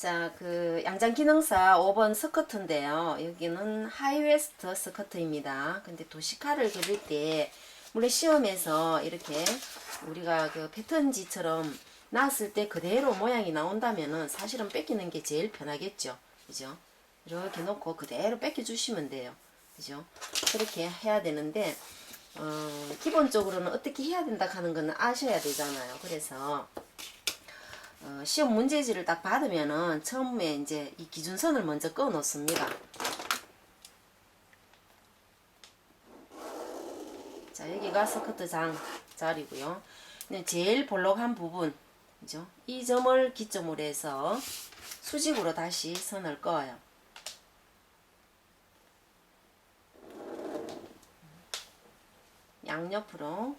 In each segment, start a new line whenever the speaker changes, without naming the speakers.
자, 그 양장 기능사 5번 스커트인데요. 여기는 하이웨스트 스커트입니다. 근데 도시카를 그릴 때 물론 시험에서 이렇게 우리가 그 패턴지처럼 나왔을 때 그대로 모양이 나온다면은 사실은 뺏기는 게 제일 편하겠죠. 그죠? 이렇게 놓고 그대로 뺏겨 주시면 돼요. 그죠? 그렇게 해야 되는데 기본적으로는 어떻게 해야 된다 하는 거는 아셔야 되잖아요. 그래서 시험 문제지를 딱 받으면은 처음에 이제 이 기준선을 먼저 꺼 놓습니다. 자, 여기가 스커트 장 자리고요. 제일 볼록한 부분, 그죠? 이 점을 기점으로 해서 수직으로 다시 선을 그어요. 양옆으로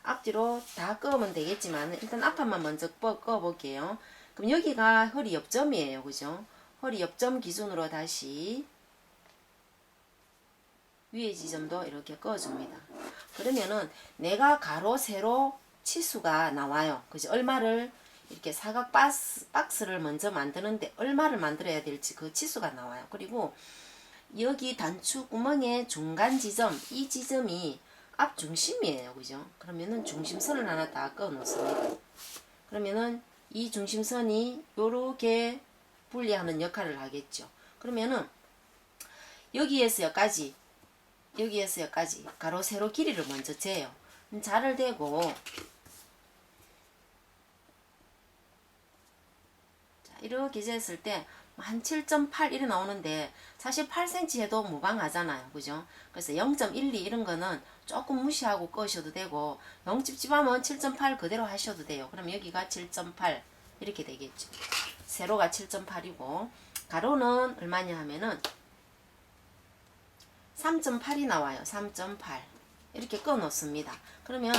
앞뒤로 다 끄면 되겠지만 일단 앞판만 먼저 꺼 볼게요. 그럼 여기가 허리 옆점이에요. 그죠? 허리 옆점 기준으로 다시 위에 지점도 이렇게 꺼줍니다. 그러면은 내가 가로 세로 치수가 나와요. 그죠? 얼마를 이렇게 사각 박스를 먼저 만드는데 얼마를 만들어야 될지 그 치수가 나와요. 그리고 여기 단추 구멍의 중간 지점, 이 지점이 앞중심이에요. 그죠? 그러면은 중심선을 하나 다 꺼 놓습니다. 그러면은 이 중심선이 요렇게 분리하는 역할을 하겠죠. 그러면은 여기에서 여기까지 가로 세로 길이를 먼저 재요. 자를 대고 자, 이렇게 쟀을 때 한 7.8 이래 나오는데 사실 8cm 해도 무방하잖아요. 그죠? 그래서 0.12 이런 거는 조금 무시하고 끄셔도 되고 0찝찝하면 7.8 그대로 하셔도 돼요. 그럼 여기가 7.8 이렇게 되겠죠. 세로가 7.8이고 가로는 얼마냐 하면은 3.8이 나와요. 3.8 이렇게 꺼 놓습니다. 그러면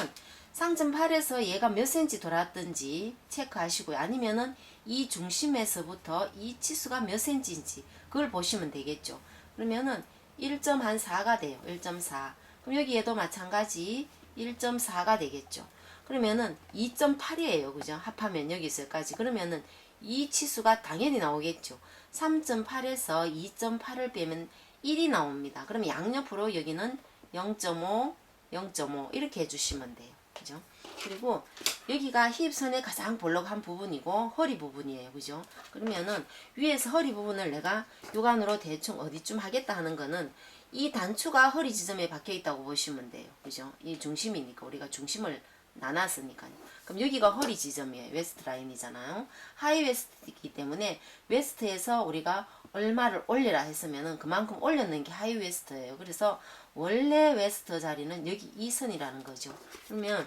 3.8에서 얘가 몇 cm 돌았든지 체크하시고요. 아니면은 이 중심에서부터 이 치수가 몇 cm인지 그걸 보시면 되겠죠. 그러면은 1.4가 돼요. 1.4. 그럼 여기에도 마찬가지 1.4가 되겠죠. 그러면은 2.8이에요. 그죠? 합하면 여기서까지. 그러면은 이 치수가 당연히 나오겠죠. 3.8에서 2.8을 빼면 1이 나옵니다. 그럼 양옆으로 여기는 0.5, 0.5 이렇게 해주시면 돼요. 그죠? 그리고 여기가 힙선의 가장 볼록한 부분이고 허리 부분이에요. 그죠? 그러면은 위에서 허리 부분을 내가 육안으로 대충 어디쯤 하겠다 하는 거는 이 단추가 허리 지점에 박혀 있다고 보시면 돼요. 그죠? 이 중심이니까 우리가 중심을 나눴으니까요. 그럼 여기가 허리 지점이에요. 웨스트 라인이잖아요. 하이 웨스트이기 때문에 웨스트에서 우리가 얼마를 올리라 했으면은 그만큼 올렸는 게 하이 웨스트예요. 그래서 원래 웨스트 자리는 여기 이 선이라는 거죠. 그러면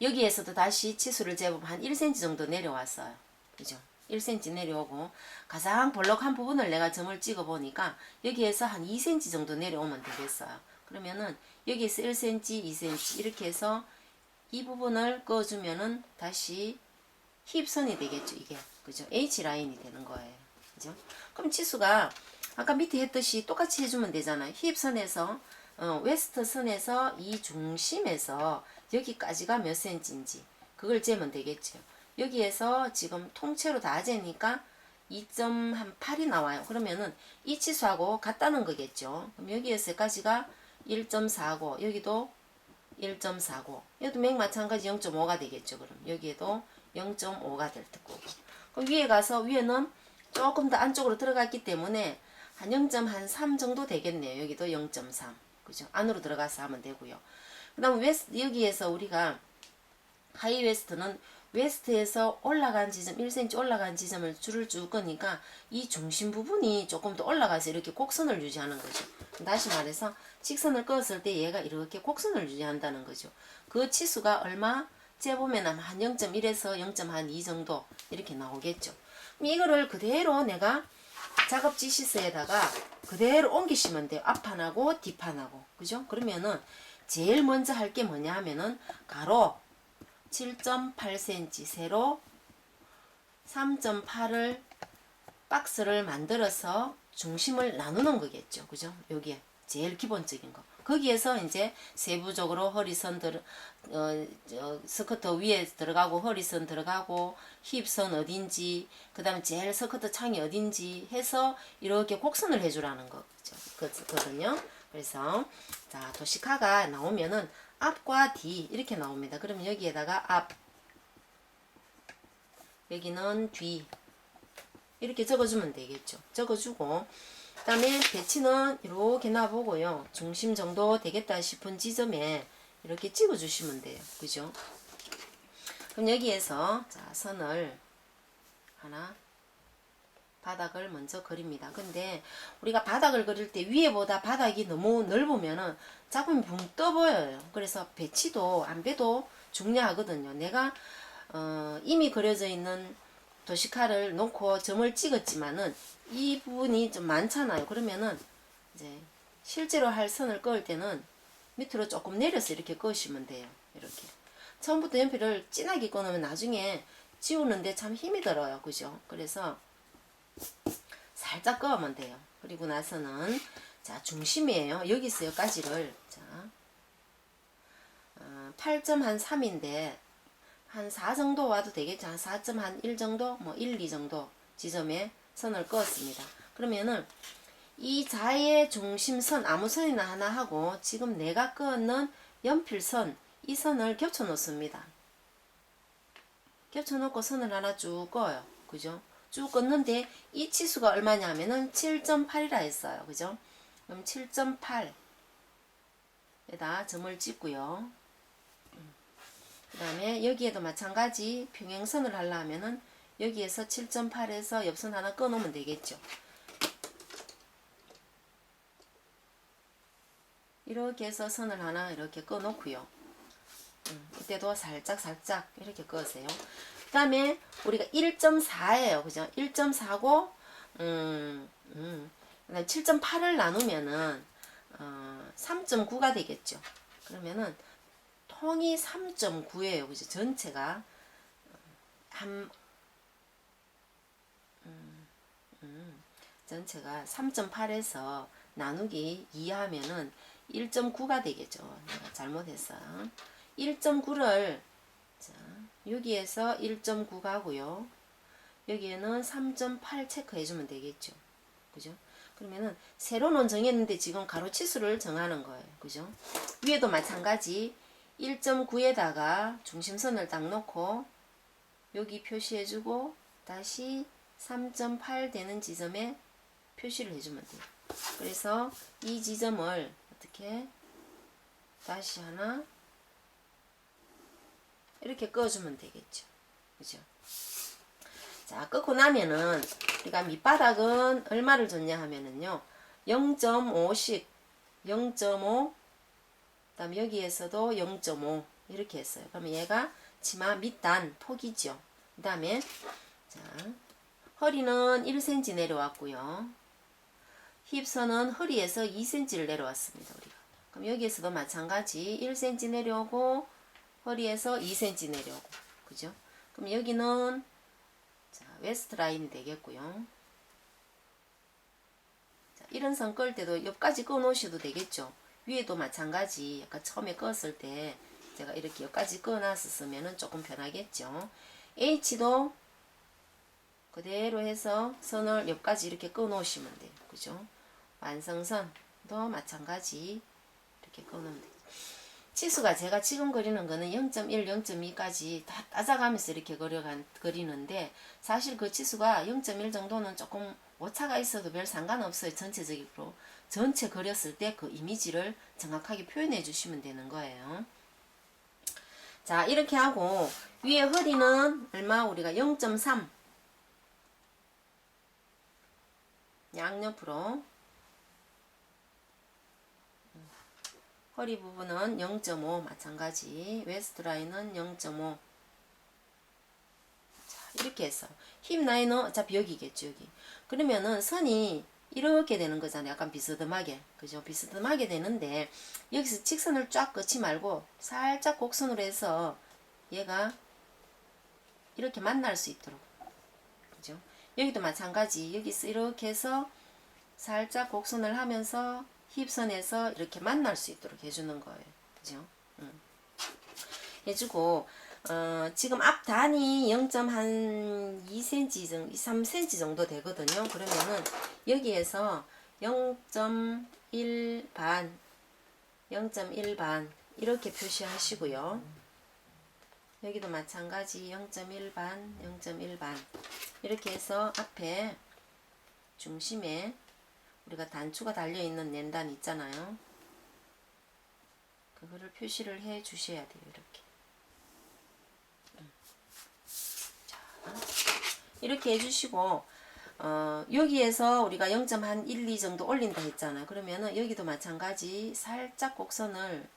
여기에서도 다시 치수를 재보면 한 1cm 정도 내려왔어요. 그죠? 1cm 내려오고 가장 볼록한 부분을 내가 점을 찍어 보니까 여기에서 한 2cm 정도 내려오면 되겠어요. 그러면은 여기에서 1cm, 2cm 이렇게 해서 이 부분을 꺼주면은 다시 힙선이 되겠죠. 이게 그죠? H라인이 되는 거예요. 그죠? 그럼 치수가 아까 밑에 했듯이 똑같이 해주면 되잖아요. 힙선에서 웨스트 선에서 이 중심에서 여기까지가 몇 cm인지 그걸 재면 되겠죠. 여기에서 지금 통째로 다 재니까 2.8이 나와요. 그러면은 이 치수하고 같다는 거겠죠. 그럼 여기에서까지가 1.49 여기도 1.49 여기도 맥 마찬가지 0.5가 되겠죠. 그럼 여기에도 0.5가 될 거고 그럼 위에 가서 위에는 조금 더 안쪽으로 들어갔기 때문에 한 0.3 정도 되겠네요. 여기도 0.3 그죠? 안으로 들어가서 하면 되고요. 그 다음 웨스트 여기에서 우리가 하이 웨스트는 웨스트에서 올라간 지점 1cm 올라간 지점을 줄을 쭉 거니까 이 중심 부분이 조금 더 올라가서 이렇게 곡선을 유지하는 거죠. 다시 말해서 직선을 그었을 때 얘가 이렇게 곡선을 유지한다는 거죠. 그 치수가 얼마? 재보면 한 0.1에서 0.2 정도 이렇게 나오겠죠. 그럼 이거를 그대로 내가 작업 지시서에다가 그대로 옮기시면 돼요. 앞판하고 뒷판하고. 그죠? 그러면은 제일 먼저 할 게 뭐냐 하면은 가로 7.8cm, 세로 3.8을 박스를 만들어서 중심을 나누는 거겠죠. 그죠? 여기에 제일 기본적인 거. 거기에서 이제 세부적으로 허리선 스커트 위에 들어가고 허리선 들어가고 힙선 어딘지 그 다음에 제일 스커트 창이 어딘지 해서 이렇게 곡선을 해주라는 거거든요. 그래서 자 도시카가 나오면은 앞과 뒤 이렇게 나옵니다. 그러면 여기에다가 앞 여기는 뒤 이렇게 적어주면 되겠죠. 적어주고 그 다음에 배치는 이렇게 놔보고요. 중심 정도 되겠다 싶은 지점에 이렇게 찍어주시면 돼요. 그죠? 그럼 여기에서 자 선을 하나 바닥을 먼저 그립니다. 근데 우리가 바닥을 그릴 때 위에보다 바닥이 너무 넓으면은 작품이 붕 떠 보여요. 그래서 배치도 안배도 중요하거든요. 내가 이미 그려져 있는 도시카를 놓고 점을 찍었지만은 이 부분이 좀 많잖아요. 그러면은 이제 실제로 할 선을 그을 때는 밑으로 조금 내려서 이렇게 그으시면 돼요. 이렇게 처음부터 연필을 진하게 끊으면 나중에 지우는데 참 힘이 들어요. 그죠? 그래서 살짝 그으면 돼요. 그리고 나서는 자 중심이에요. 여기서 여기까지를 자 8.3인데 한 4 정도 와도 되겠죠. 한 4.1 정도, 뭐 1, 2 정도 지점에 선을 그었습니다. 그러면은 이 자의 중심선 아무 선이나 하나 하고 지금 내가 그었는 연필선 이 선을 겹쳐 놓습니다. 겹쳐 놓고 선을 하나 쭉 그어요. 그죠? 쭉 긋는데 이 치수가 얼마냐 하면은 7.8이라 했어요. 그죠? 그럼 7.8에다 점을 찍고요. 그 다음에 여기에도 마찬가지 평행선을 하려면은 여기에서 7.8에서 옆선 하나 꺼놓으면 되겠죠. 이렇게 해서 선을 하나 이렇게 꺼놓고요. 이때도 살짝 이렇게 꺼세요. 그 다음에 우리가 1.4예요. 그죠? 1.4고 7.8을 나누면은 3.9가 되겠죠. 그러면은 통이 3.9예요. 그죠? 전체가 전체가 3.8에서 나누기 2 하면은 1.9가 되겠죠. 내가 잘못했어요. 1.9를 자, 여기에서 1.9 가고요. 여기에는 3.8 체크해 주면 되겠죠. 그죠? 그러면은 세로는 정했는데 지금 가로 치수를 정하는 거예요. 그죠? 위에도 마찬가지 1.9에다가 중심선을 딱 놓고 여기 표시해 주고 다시 3.8 되는 지점에 표시를 해주면 돼요. 그래서 이 지점을 어떻게 다시 하나 이렇게 꺼주면 되겠죠. 그죠? 자, 끄고 나면은 우리가 밑바닥은 얼마를 줬냐 하면은요 0.5씩 0.5 그다음 여기에서도 0.5 이렇게 했어요. 그러면 얘가 치마 밑단 폭이죠. 그 다음에 자 허리는 1cm 내려왔고요. 힙선은 허리에서 2cm를 내려왔습니다. 우리가. 그럼 여기에서도 마찬가지 1cm 내려오고 허리에서 2cm 내려오고 그죠? 그럼 여기는 자, 웨스트 라인이 되겠고요. 자, 이런 선 끌 때도 옆까지 꺼 놓으셔도 되겠죠. 위에도 마찬가지 약간 처음에 껐을 때 제가 이렇게 여기까지 꺼 놨었으면 조금 편하겠죠. H도 그대로 해서 선을 옆까지 이렇게 꺼 놓으시면 돼요. 그죠? 완성선도 마찬가지 이렇게 꺼 놓으면 돼요. 치수가 제가 지금 그리는 거는 0.1, 0.2까지 다 따져가면서 이렇게 그리는데 사실 그 치수가 0.1 정도는 조금 오차가 있어도 별 상관없어요. 전체적으로. 전체 그렸을 때 그 이미지를 정확하게 표현해 주시면 되는 거예요. 자, 이렇게 하고 위에 허리는 얼마? 우리가 0.3 양옆으로 허리 부분은 0.5 마찬가지 웨스트 라인은 0.5 자, 이렇게 해서 힙 라인은 어차피 여기겠죠. 여기 그러면은 선이 이렇게 되는 거잖아요. 약간 비스듬하게 그죠? 비스듬하게 되는데 여기서 직선을 쫙 긋지 말고 살짝 곡선으로 해서 얘가 이렇게 만날 수 있도록 그죠? 여기도 마찬가지. 여기서 이렇게 해서 살짝 곡선을 하면서 힙선에서 이렇게 만날 수 있도록 해주는 거예요. 그죠? 해주고 지금 앞 단이 0.2cm 정도, 3cm 정도 되거든요. 그러면은 여기에서 0.1 반, 0.1 반 이렇게 표시하시고요. 여기도 마찬가지 0.1 반, 0.1 반 이렇게 해서 앞에 중심에 우리가 단추가 달려있는 낸단 있잖아요. 그거를 표시를 해 주셔야 돼요. 이렇게. 자, 이렇게 해주시고 여기에서 우리가 0.1, 2 정도 올린다 했잖아요. 그러면은 여기도 마찬가지 살짝 곡선을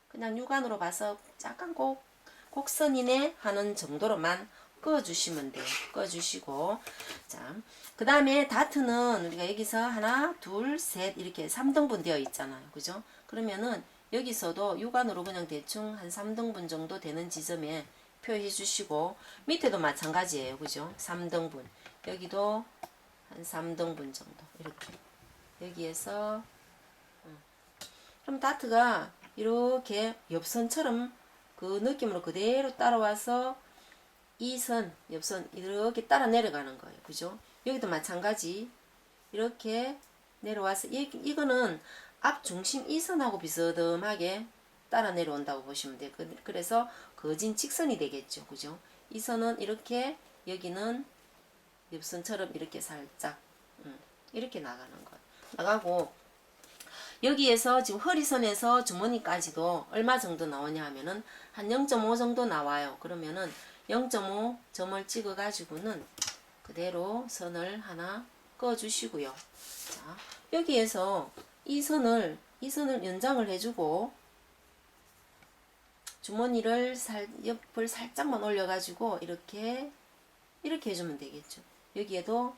그냥 육안으로 봐서 약간 곡선이네 하는 정도로만 꺼주시면 돼요. 꺼주시고, 자, 그 다음에 다트는 우리가 여기서 하나, 둘, 셋 이렇게 3등분 되어 있잖아요. 그죠? 그러면은 여기서도 육안으로 그냥 대충 한 3등분 정도 되는 지점에 표해 주시고, 밑에도 마찬가지예요. 그죠? 3등분. 여기도 한 3등분 정도. 이렇게. 여기에서, 그럼 다트가 이렇게 엽선처럼 그 느낌으로 그대로 따라와서 이 선, 옆선 이렇게 따라 내려가는 거예요. 그죠? 여기도 마찬가지 이렇게 내려와서 이거는 앞 중심 이 선하고 비스듬하게 따라 내려온다고 보시면 돼요. 그래서 거진 직선이 되겠죠. 그죠? 이 선은 이렇게 여기는 옆선처럼 이렇게 살짝 이렇게 나가는 거예요. 나가고 여기에서 지금 허리선에서 주머니까지도 얼마 정도 나오냐 하면은 한 0.5 정도 나와요. 그러면은 0.5 점을 찍어 가지고는 그대로 선을 하나 꺼 주시고요. 자, 여기에서 이 선을 연장을 해주고 주머니를 옆을 살짝만 올려 가지고 이렇게 해주면 되겠죠. 여기에도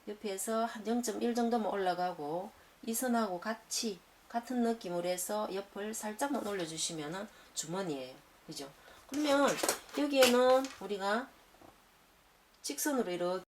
옆에서 한 0.1 정도만 올라가고 이 선하고 같은 느낌으로 해서 옆을 살짝만 올려주시면은 주머니예요. 그죠? 그러면 여기에는 우리가 직선으로 이렇게